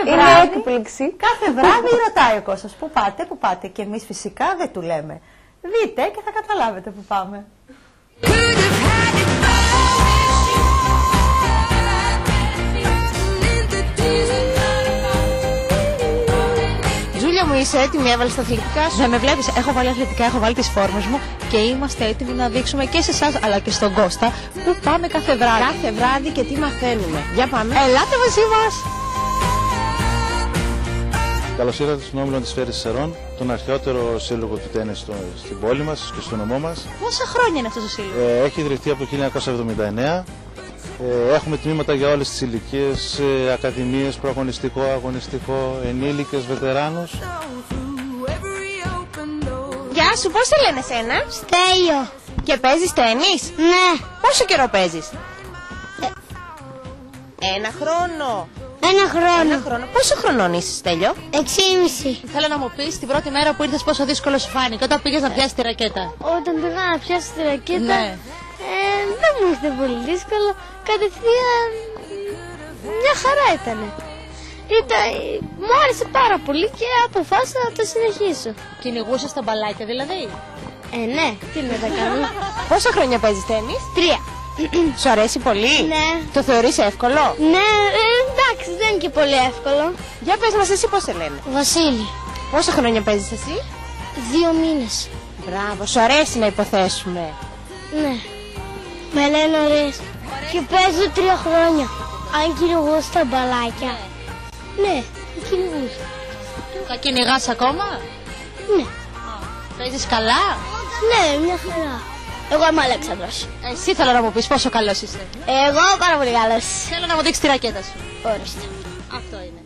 Είναι έκπληξη. Κάθε βράδυ ρωτάει ο Κώστας πού πάτε, πού πάτε. Και εμείς φυσικά δεν του λέμε. Δείτε και θα καταλάβετε πού πάμε. Τζούλια μου, είσαι έτοιμη, έβαλες τα αθλητικά σου? Δεν με βλέπεις, έχω βάλει αθλητικά, έχω βάλει τις φόρμες μου και είμαστε έτοιμοι να δείξουμε και σε εσάς αλλά και στον Κώστα που πάμε κάθε βράδυ. Κάθε βράδυ και τι μαθαίνουμε. Για πάμε. Ελάτε μαζί μας. Καλώς ήρθατε στον όμιλο της Σφαίρης Σερών, τον αρχαιότερο σύλλογο του τέννις στην πόλη μας και στο νομό μας. Πόσα χρόνια είναι αυτός ο σύλλογος? Έχει ιδρυθεί από το 1979. Έχουμε τμήματα για όλες τις ηλικίες, ακαδημίες, προαγωνιστικό, αγωνιστικό, ενήλικες, βετεράνους. Γεια σου, πώς σε λένε σένα? Στέλιο. Και παίζεις τέννις? Ναι. Πόσο καιρό παίζεις? Ένα χρόνο. Ένα χρόνο. Ένα χρόνο. Πόσο χρονών είσαι, Στέλιο? 6,5. Θέλω να μου πεις την πρώτη μέρα που ήρθες πόσο δύσκολο σου φάνηκε όταν πήγες να πιάσεις τη ρακέτα. Όταν πήγα να πιάσω τη ρακέτα, Ναι. δεν μου ήρθε πολύ δύσκολο. Κατευθείαν μια χαρά ήτανε. Μου άρεσε πάρα πολύ και αποφάσισα να το συνεχίσω. Κυνηγούσες τα μπαλάκια δηλαδή? Ναι, τι να τα κάνω. Πόσα χρόνια παίζεις τέννις? 3. Σου αρέσει πολύ? Ναι. Το θεωρείς εύκολο? Ναι, εντάξει, δεν είναι και πολύ εύκολο. Για πες μας εσύ πώς σε λένε. Βασίλη, Πόσα χρόνια παίζεις εσύ? 2 μήνες. Μπράβο, σου αρέσει να υποθέσουμε. Ναι. Με λένε ωραίες. Και παίζω 3 χρόνια. Αν κυνηγούσα τα μπαλάκια. Ναι, κυνηγούσα. Τα κυνηγάς ακόμα? Ναι. Παίζεις καλά? Ναι, μια χαρά. Εγώ είμαι Αλέξανδρος. Εσύ θέλω να μου πεις πόσο καλός είσαι. Εγώ πάρα πολύ καλός. Θέλω να μου δείξεις τη ρακέτα σου. Ορίστε. Αυτό είναι.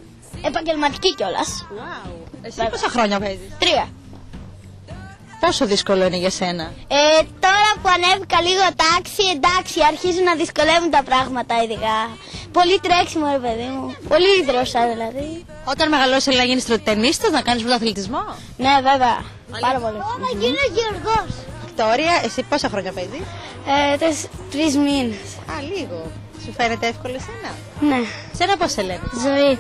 Επαγγελματική κιόλας. Wow. Εσύ πόσα χρόνια παίζεις? 3. Πόσο δύσκολο είναι για σένα? Τώρα που ανέβηκα λίγο τάξη, εντάξει, αρχίζουν να δυσκολεύουν τα πράγματα ειδικά. Πολύ τρέξιμο, ρε παιδί μου. Πολύ δρόσα δηλαδή. Όταν μεγαλώσεις θέλει να γίνεις τεννίστας, να κάνεις πρωταθλητισμό? Ναι, βέβαια. Πάρα πολύ. Να γίνω Γεωργός. Βικτόρια, εσύ πόσα χρόνια παίζεις? 3 μήνες. Α, λίγο. Σου φαίνεται εύκολο εσένα? Ναι. Σένα πώς σε λένε? Ζωή.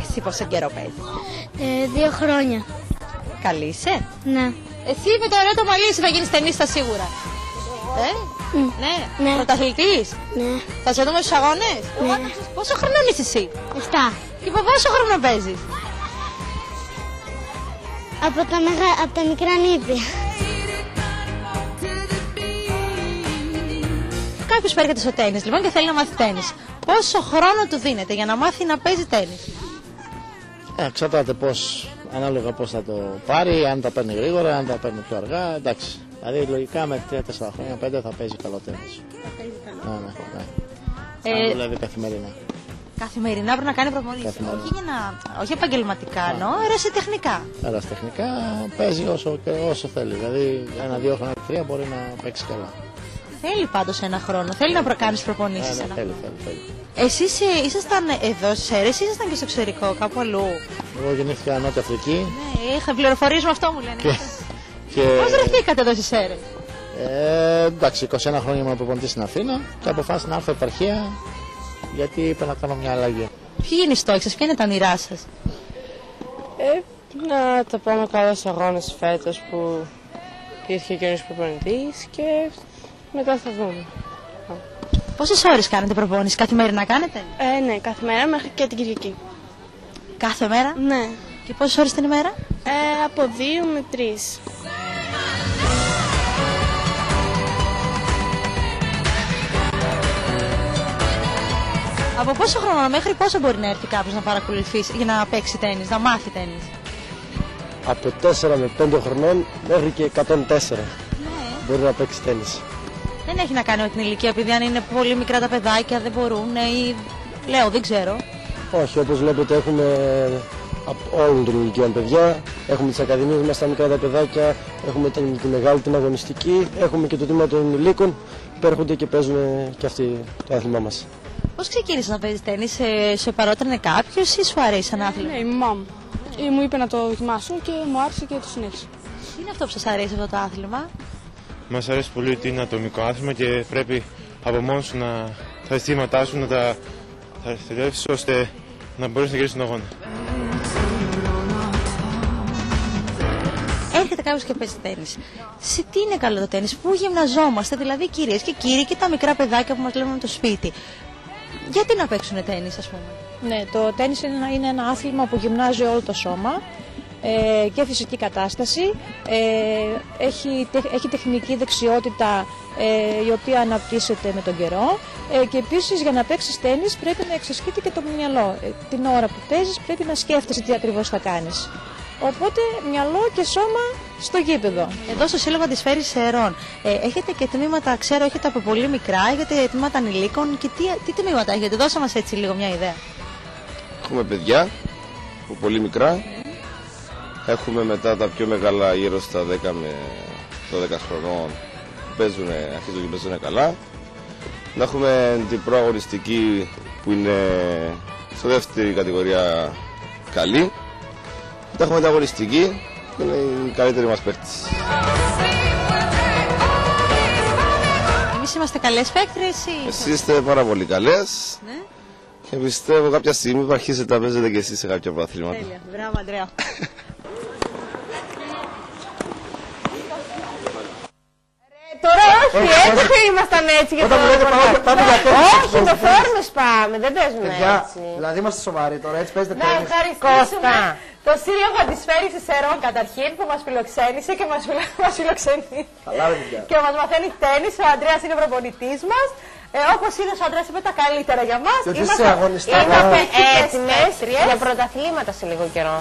Εσύ πόσο καιρό παίζεις? 2 χρόνια. Καλή είσαι? Ναι. Εσύ με το ωραίο το μαλλί σου θα γίνεις τεννίστα σίγουρα. Ναι. Ναι. Πρωταθλητής. Ναι. Θα σε δούμε στους αγώνες? Ναι. Πόσο χρονών είσαι εσύ? 7. Και από πόσο χρόνο παίζεις? Από τα μικρά νύχια. Κάποιος που έρχεται στο τέννις λοιπόν και θέλει να μάθει τέννις. Πόσο χρόνο του δίνεται για να μάθει να παίζει τέννις? Εξαρτάται ανάλογα πώς θα το πάρει, αν τα παίρνει γρήγορα, αν τα παίρνει πιο αργά, εντάξει. Δηλαδή λογικά με 3-4 χρόνια, 5 θα παίζει καλό τέννις. Ναι. Αν δουλεύει καθημερινά. Καθημερινά πρέπει να κάνει προπονήσεις. Όχι επαγγελματικά, εννοώ ερασιτεχνικά. Ερασιτεχνικά παίζει όσο θέλει. Δηλαδή 1-2 χρόνια, 3 μπορεί να παίξει καλά. Θέλει πάντως ένα χρόνο. Θέλει να κάνεις προπονήσεις. Ναι, θέλει. Εσείς ήσασταν εδώ στις Σέρρες ή ήσασταν και στο εξωτερικό, κάπου αλλού? Εγώ γεννήθηκα Νότια Αφρική. Ναι, είχα πληροφορίες με αυτό μου λένε. Και... Πώς βρεθήκατε εδώ στις Σέρρες? Εντάξει, 21 χρόνια ήμουν προπονητής στην Αθήνα και αποφάσισα να έρθω επαρχία γιατί είπα να κάνω μια αλλαγή. Ποιοι είναι οι στόχοι σας, ποια είναι τα όνειρά σας? Να τα πάμε καλά στους αγώνες φέτος που ήρθε καινούργιος προπονητής και μετά θα δούμε. Πόσες ώρες κάνετε προπόνηση, καθημερινά κάνετε? Ναι, κάθε μέρα μέχρι και την Κυριακή. Κάθε μέρα? Ναι. Και πόσες ώρες την ημέρα? Από 2 με 3. Από πόσο χρόνο μέχρι πόσο μπορεί να έρθει κάποιος να παρακολουθήσει για να παίξει τέννις, να μάθει τέννις? Από 4 με 5 χρονών μέχρι και 104 μπορεί να παίξει τέννις. Δεν έχει να κάνει με την ηλικία, επειδή αν είναι πολύ μικρά τα παιδάκια δεν μπορούν ή... Λέω, δεν ξέρω. Όχι, όπως βλέπετε έχουμε από όλων των ηλικιών παιδιά. Έχουμε τις ακαδημίες μας στα μικρά τα παιδάκια, έχουμε τη μεγάλη την αγωνιστική, έχουμε και το τμήμα των ενηλίκων που έρχονται και παίζουν και αυτοί το άθλημά μας. Πώς ξεκίνησες να παίζεις τέννις, σε παρότρινε κάποιος ή σου αρέσει σαν άθλημα? Ναι, η μαμά μου. Μου είπε να το δοκιμάσω και μου άρεσε και το συνέχισα. Τι είναι αυτό που σας αρέσει αυτό το άθλημα? Μας αρέσει πολύ ότι είναι ατομικό άθλημα και πρέπει από μόνος σου τα αισθήματά σου να τα θερέψεις ώστε να μπορέσει να γυρίσει τον αγώνα. Έρχεται κάποιος και παίζει τένις. Σε τι είναι καλό το τένις, πού γυμναζόμαστε, δηλαδή κυρίες και κύριοι και τα μικρά παιδάκια που μας λέμε το σπίτι. Γιατί να παίξουν τένις, ας πούμε? Ναι, το τένις είναι ένα άθλημα που γυμνάζει όλο το σώμα και φυσική κατάσταση. Έχει τεχνική δεξιότητα η οποία αναπτύσσεται με τον καιρό και επίσης για να παίξεις τένις πρέπει να εξασκείται και το μυαλό. Την ώρα που παίζεις πρέπει να σκέφτεσαι τι ακριβώς θα κάνεις. Οπότε μυαλό και σώμα στο γήπεδο. Εδώ στο Σύλλογο Αντισφαίρησης Ερών έχετε και τμήματα, ξέρω, έχετε από πολύ μικρά, έχετε τμήματα ανηλίκων και τι τμήματα έχετε, δώσε μας έτσι λίγο μια ιδέα. Έχουμε παιδιά από πολύ μικρά, έχουμε μετά τα πιο μεγάλα γύρω στα 10 με 12 χρονών που αρχίζουν και παίζουν καλά. Να έχουμε την προαγωνιστική που είναι στο δεύτερη κατηγορία καλή. Έχουμε την αγωνιστική που είναι η καλύτερη μας παίκτης. Εμείς είμαστε καλές παίκτρες ή... Εσείς είστε πάρα πολύ καλές. Ναι. Και πιστεύω κάποια στιγμή που αρχίσετε να παίζετε και εσείς σε κάποια πρωταθλήματα. Τέλεια. Μπράβο, Αντρέα. Τώρα όχι, έτσι ήμασταν έτσι για το όχι, το φόρμες πάμε, δεν παίζουμε έτσι. Δηλαδή είμαστε σοβαροί τώρα, έτσι παίζετε Να τένις. ευχαριστήσουμε το Σύλλογο Αντισφαίρησης Ερών καταρχήν που μας φιλοξένησε και μας φιλοξενεί και μας μαθαίνει τένις. Ο Ανδρέας είναι προπονητής μας. Όπως είδες, ο Ανδρέας είπε τα καλύτερα για μας. Είμαστε έτοιμες για πρωταθλήματα σε λίγο καιρό.